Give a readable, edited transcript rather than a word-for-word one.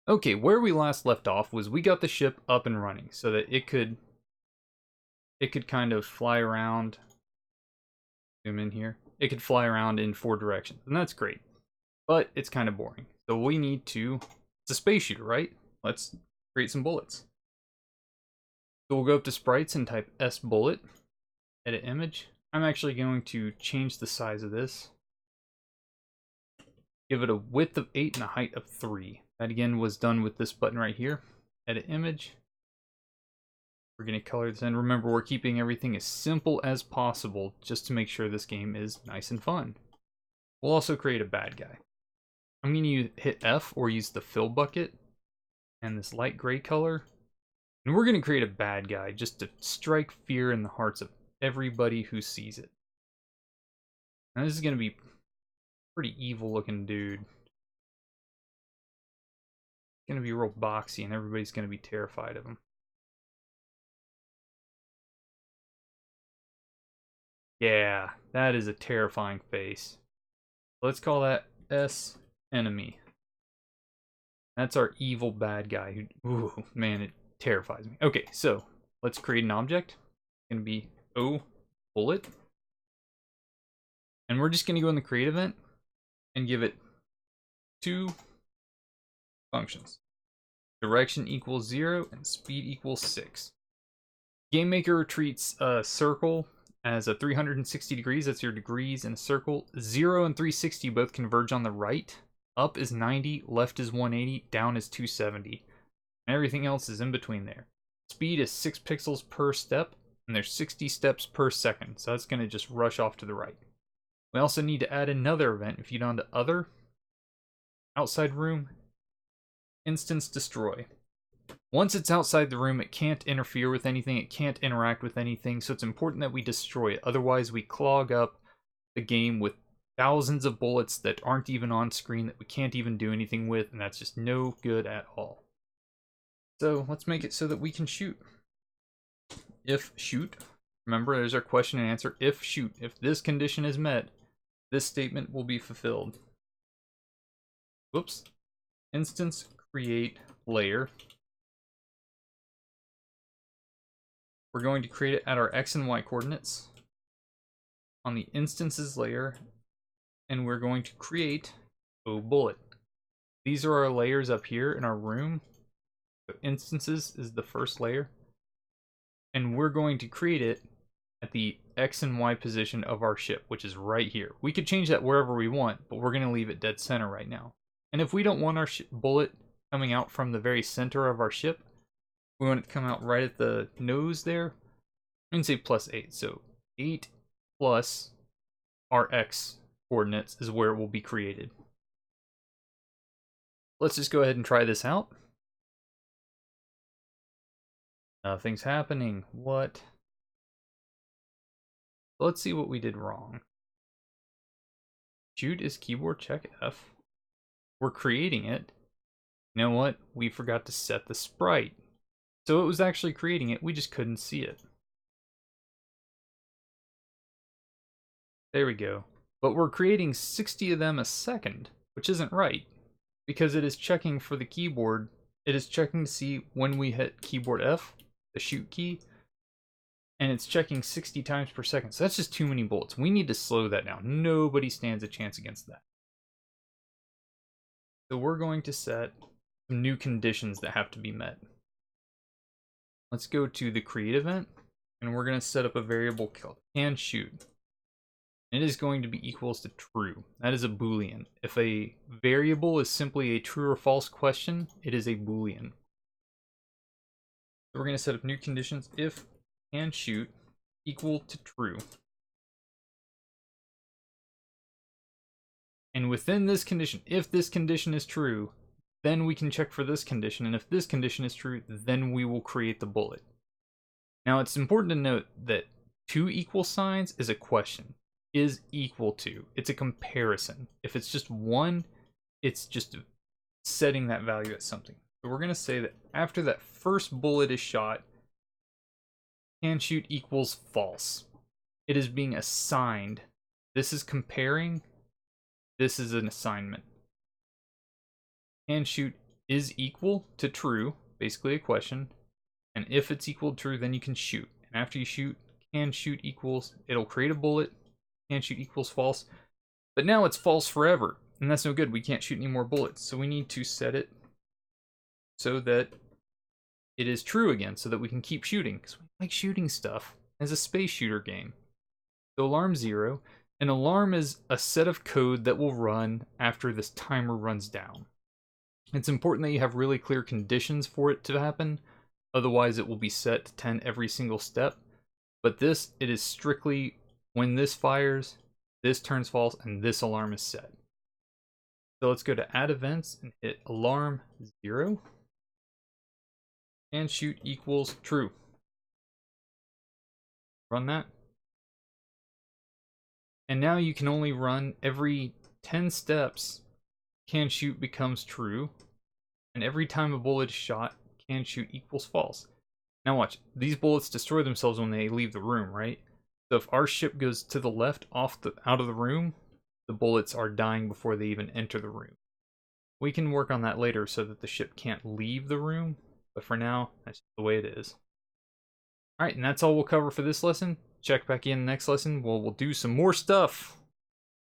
Okay, where we last left off was we got the ship up and running so that it could kind of fly around. Zoom in here. It could fly around in 4 directions, and that's great. But it's kind of boring. So we need to, it's a space shooter, right? Let's create some bullets. So we'll go up to sprites and type S bullet, edit image. I'm actually going to change the size of this. Give it a width of 8 and a height of 3. That again was done with this button right here. Edit image. We're going to color this in. Remember, we're keeping everything as simple as possible just to make sure this game is nice and fun. We'll also create a bad guy. I'm going to hit F or use the fill bucket and this light gray color. And we're going to create a bad guy just to strike fear in the hearts of everybody who sees it. Now this is going to be a pretty evil looking dude. It's going to be real boxy and everybody's going to be terrified of him. Yeah, that is a terrifying face. Let's call that S enemy. That's our evil bad guy. Ooh, man, it terrifies me. Okay, so let's create an object. It's going to be O bullet. And we're just going to go in the create event and give it 2 functions. Direction equals 0 and speed equals 6. GameMaker treats a circle as a 360 degrees. That's your degrees in a circle. 0 and 360 both converge on the right. Up is 90, left is 180, down is 270. And everything else is in between there. Speed is 6 pixels per step, and there's 60 steps per second. So that's going to just rush off to the right. We also need to add another event. If you go down to Other, Outside Room, Instance Destroy. Once it's outside the room, it can't interfere with anything, it can't interact with anything, so it's important that we destroy it. Otherwise, we clog up the game with thousands of bullets that aren't even on screen, that we can't even do anything with, and that's just no good at all. So let's make it so that we can shoot. If shoot, remember there's our question and answer. If shoot, if this condition is met, this statement will be fulfilled. Whoops. Instance create layer. We're going to create it at our X and Y coordinates on the instances layer, and we're going to create O bullet. These are our layers up here in our room. So instances is the first layer, and we're going to create it at the X and Y position of our ship, which is right here. We could change that wherever we want, but we're going to leave it dead center right now. And if we don't want our bullet coming out from the very center of our ship, we want it to come out right at the nose there. I'm going to say +8. So 8 plus our X coordinates is where it will be created. Let's just go ahead and try this out. Nothing's happening. What? Let's see what we did wrong. Shoot is keyboard check F. We're creating it. You know what? We forgot to set the sprite. So it was actually creating it, we just couldn't see it. There we go. But we're creating 60 of them a second, which isn't right, because it is checking for the keyboard. It is checking to see when we hit keyboard F, the shoot key, and it's checking 60 times per second. So that's just too many bullets. We need to slow that down. Nobody stands a chance against that. So we're going to set some new conditions that have to be met. Let's go to the create event, and we're going to set up a variable called can shoot. It is going to be equals to true. That is a boolean. If a variable is simply a true or false question, it is a boolean. So we're going to set up new conditions. If can shoot equal to true. And within this condition, if this condition is true, then we can check for this condition, and if this condition is true, then we will create the bullet. Now it's important to note that 2 equal signs is a question. Is equal to. It's a comparison. If it's just 1, it's just setting that value at something. So we're going to say that after that first bullet is shot, can shoot equals false. It is being assigned. This is comparing. This is an assignment. Can shoot is equal to true, basically a question. And if it's equal to true, then you can shoot. And after you shoot, can shoot equals, it'll create a bullet, can shoot equals false. But now it's false forever, and that's no good. We can't shoot any more bullets. So we need to set it so that it is true again, so that we can keep shooting, because we like shooting stuff as a space shooter game. So alarm 0. An alarm is a set of code that will run after this timer runs down. It's important that you have really clear conditions for it to happen, otherwise it will be set to 10 every single step. But this, it is strictly when this fires, this turns false, and this alarm is set. So let's go to add events and hit alarm 0. And shoot equals true. Run that. And now you can only run every 10 steps, can shoot becomes true. And every time a bullet is shot, can shoot equals false. Now watch, these bullets destroy themselves when they leave the room, right? So if our ship goes to the left out of the room, the bullets are dying before they even enter the room. We can work on that later so that the ship can't leave the room, but for now, that's the way it is. Alright, and that's all we'll cover for this lesson. Check back in the next lesson where we'll do some more stuff.